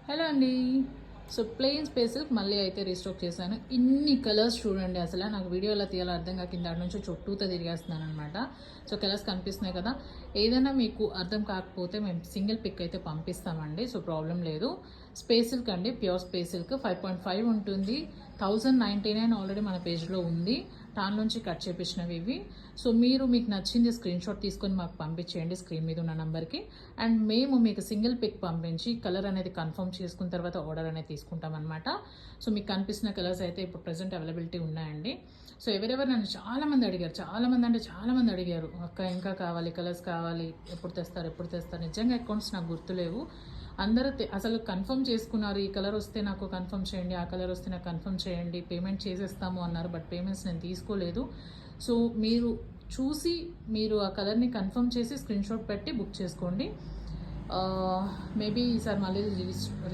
Hello అండి. So plain స్పేసిల్ మళ్ళీ అయితే రీస్టాక్ చేశాను. ఇన్ని కలర్స్ చూడండి, అసలు నాకు వీడియో ఎలా తీయాలో అర్థం కాక కింద నుంచి చుట్టూతో తిరిగేస్తున్నాను అనమాట. సో కలర్స్ కనిపిస్తున్నాయి కదా, ఏదైనా మీకు అర్థం కాకపోతే మేము సింగిల్ పిక్ అయితే పంపిస్తామండి. సో ప్రాబ్లం లేదు. స్పేసిల్క్ అండి, ప్యూర్ స్పేసిల్క్ 5.5 ఉంటుంది. 1099 ఆల్రెడీ మన పేజ్లో ఉంది. టాన్ నుంచి కట్ చేపించినవి ఇవి. సో మీకు నచ్చింది స్క్రీన్ షాట్ తీసుకొని మాకు పంపించేయండి స్క్రీన్ మీద ఉన్న నెంబర్కి. అండ్ మేము మీకు సింగిల్ పిక్ పంపించి కలర్ అనేది కన్ఫర్మ్ చేసుకున్న తర్వాత ఆర్డర్ అనేది తీసుకుంటాం అనమాట. సో మీకు కనిపిస్తున్న కలర్స్ అయితే ఇప్పుడు ప్రెసెంట్ అవైలబిలిటీ ఉన్నాయండి. సో ఎవరెవరు నన్ను చాలామంది అడిగారు, అక్క ఇంకా కావాలి, కలర్స్ కావాలి, ఎప్పుడు తెస్తారు. నిజంగా అకౌంట్స్ నాకు గుర్తులేవు. అందరూ అసలు కన్ఫర్మ్ చేసుకున్నారు, ఈ కలర్ వస్తే నాకు కన్ఫర్మ్ చేయండి, ఆ కలర్ వస్తే నాకు కన్ఫర్మ్ చేయండి, పేమెంట్ చేసేస్తాము అన్నారు. బట్ పేమెంట్స్ నేను తీసుకోలేదు. సో మీరు చూసి మీరు ఆ కలర్ని కన్ఫర్మ్ చేసి స్క్రీన్ షాట్ పెట్టి బుక్ చేసుకోండి. మేబీ ఈసారి మళ్ళీ